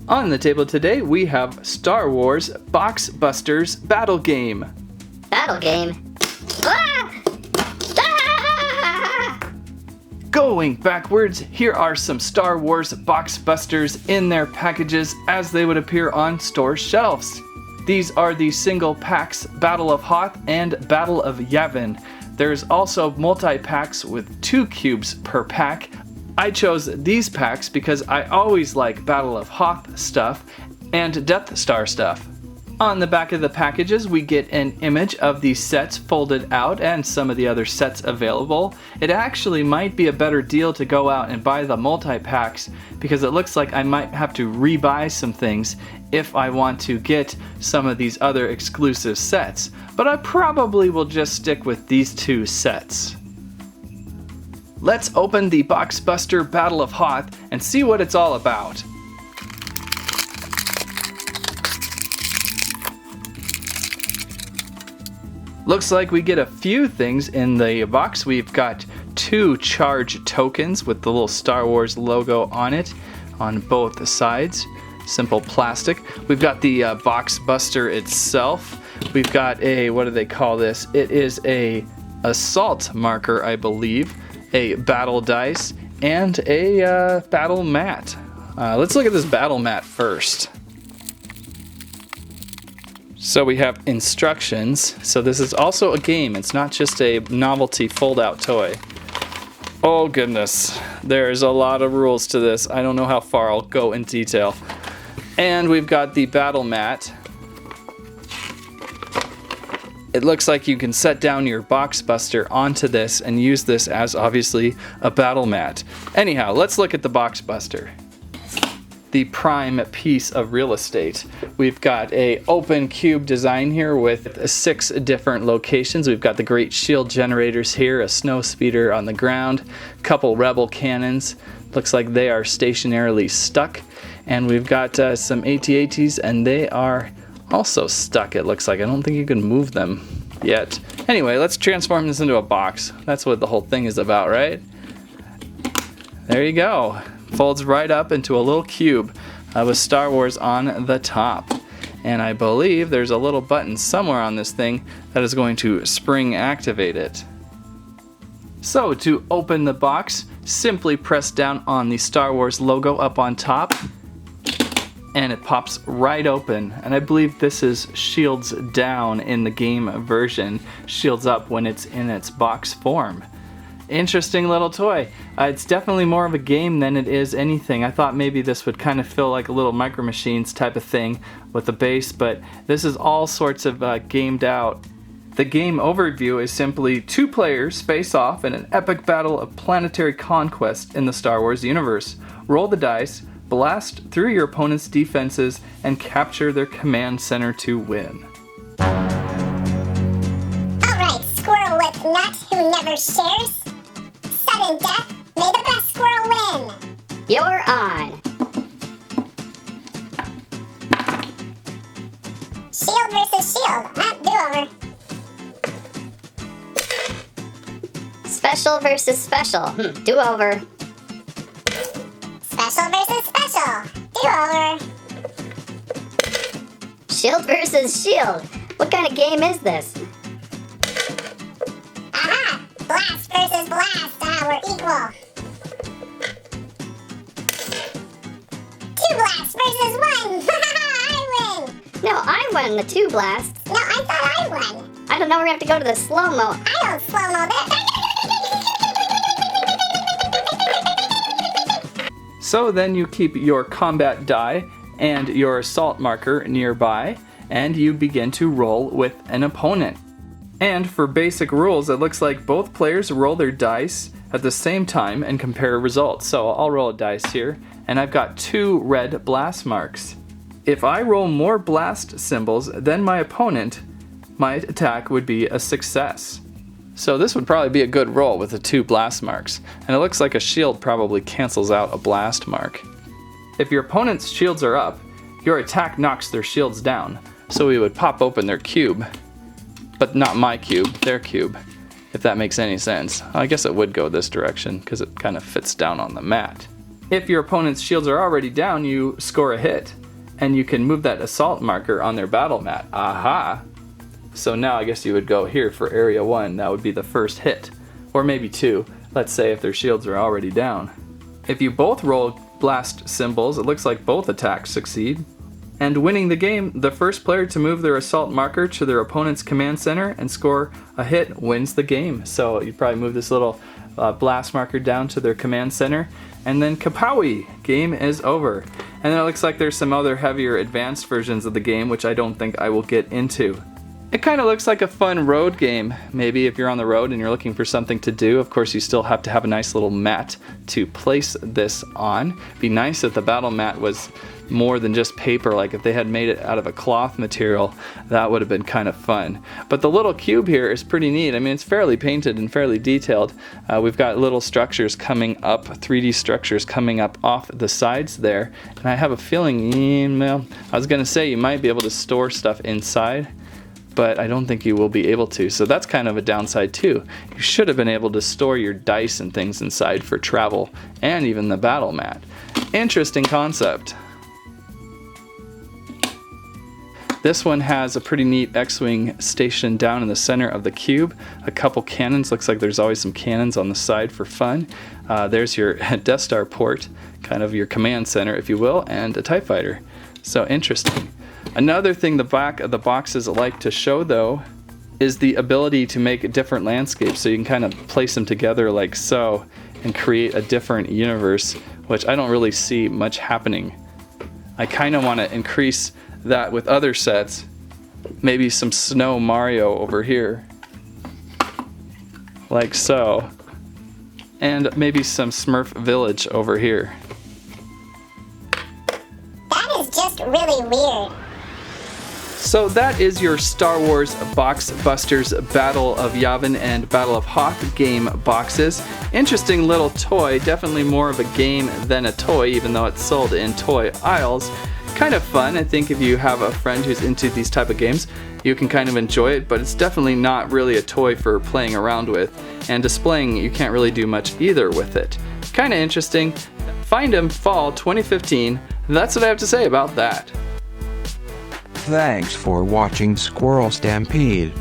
On the table today, we have Star Wars Box Busters Battle Game. Battle game? Ah! Ah! Going backwards, here are some Star Wars Box Busters in their packages as they would appear on store shelves. These are the single packs Battle of Hoth and Battle of Yavin. There's also multi-packs with 2 cubes per pack. I chose these packs because I always like Battle of Hoth stuff and Death Star stuff. On the back of the packages, we get an image of the sets folded out and some of the other sets available. It actually might be a better deal to go out and buy the multi-packs because it looks like I might have to rebuy some things if I want to get some of these other exclusive sets. But I probably will just stick with these 2 sets. Let's open the Box Buster Battle of Hoth and see what it's all about. Looks like we get a few things in the box. We've got 2 charge tokens with the little Star Wars logo on it on both sides. Simple plastic. We've got the Box Buster itself. We've got a, what do they call this? It is a assault marker, I believe. A battle dice, and a battle mat. Let's look at this battle mat first. So we have instructions. So this is also a game. It's not just a novelty fold-out toy. Oh goodness, there's a lot of rules to this. I don't know how far I'll go in detail. And we've got the battle mat. It looks like you can set down your Box Buster onto this and use this as obviously a battle mat. Anyhow, let's look at the Box Buster. The prime piece of real estate. We've got a open cube design here with 6 different locations. We've got the great shield generators here, a snow speeder on the ground, a couple rebel cannons. Looks like they are stationarily stuck. And we've got some AT-ATs and they are also stuck, it looks like. I don't think you can move them yet. Anyway, let's transform this into a box. That's what the whole thing is about, right? There you go. Folds right up into a little cube with Star Wars on the top. And I believe there's a little button somewhere on this thing that is going to spring activate it. So to open the box, simply press down on the Star Wars logo up on top, and it pops right open. And I believe this is shields down in the game version, shields up when it's in its box form. Interesting little toy. It's definitely more of a game than it is anything. I thought maybe this would kind of feel like a little Micro Machines type of thing with a base, but this is all sorts of gamed out. The game overview is simply 2 players face off in an epic battle of planetary conquest in the Star Wars universe. Roll the dice, blast through your opponent's defenses, and capture their command center to win. Alright, squirrel with nut who never shares. Sudden death, may the best squirrel win. You're on. Shield versus shield. Do-over. Special versus special. Do-over. Special versus special. Do-over. Shield versus shield. What kind of game is this? Aha! Blast versus blast. We're equal. 2 blasts versus 1. I win. No, I won the 2 blasts. No, I thought I won. I don't know, we're gonna have to go to the slow-mo. I don't slow-mo that. So then you keep your combat die and your assault marker nearby, and you begin to roll with an opponent. And for basic rules, it looks like both players roll their dice at the same time and compare results. So I'll roll a dice here, and I've got 2 red blast marks. If I roll more blast symbols than my opponent, my attack would be a success. So this would probably be a good roll with the 2 blast marks, and it looks like a shield probably cancels out a blast mark. If your opponent's shields are up, your attack knocks their shields down, so we would pop open their cube, but not my cube, their cube, if that makes any sense. I guess it would go this direction because it kind of fits down on the mat. If your opponent's shields are already down, you score a hit, and you can move that assault marker on their battle mat. Aha! So now I guess you would go here for area 1. That would be the first hit, or maybe 2. Let's say if their shields are already down. If you both roll blast symbols, it looks like both attacks succeed. And winning the game, the first player to move their assault marker to their opponent's command center and score a hit wins the game. So you probably move this little blast marker down to their command center, and then kapowie! Game is over. And then it looks like there's some other heavier advanced versions of the game, which I don't think I will get into. It kind of looks like a fun road game. Maybe if you're on the road and you're looking for something to do, of course you still have to have a nice little mat to place this on. Be nice if the battle mat was more than just paper, like if they had made it out of a cloth material, that would have been kind of fun. But the little cube here is pretty neat. I mean, it's fairly painted and fairly detailed. We've got little structures coming up, 3D structures coming up off the sides there, and I have a feeling, well, I was gonna say you might be able to store stuff inside, but I don't think you will be able to, so that's kind of a downside too. You should have been able to store your dice and things inside for travel, and even the battle mat. Interesting concept. This one has a pretty neat X-Wing station down in the center of the cube. A couple cannons, looks like there's always some cannons on the side for fun. There's your Death Star port, kind of your command center if you will, and a TIE fighter. So interesting. Another thing the back of the boxes like to show though is the ability to make different landscapes, so you can kind of place them together like so and create a different universe, which I don't really see much happening. I kind of want to increase that with other sets. Maybe some Snow Mario over here, like so, and maybe some Smurf Village over here. That is just really weird. So that is your Star Wars Box Busters Battle of Yavin and Battle of Hoth game boxes. Interesting little toy, definitely more of a game than a toy, even though it's sold in toy aisles. Kind of fun. I think if you have a friend who's into these type of games, you can kind of enjoy it, but it's definitely not really a toy for playing around with, and displaying, you can't really do much either with it. Kind of interesting. Find 'em fall 2015. That's what I have to say about that. Thanks for watching Squirrel Stampede.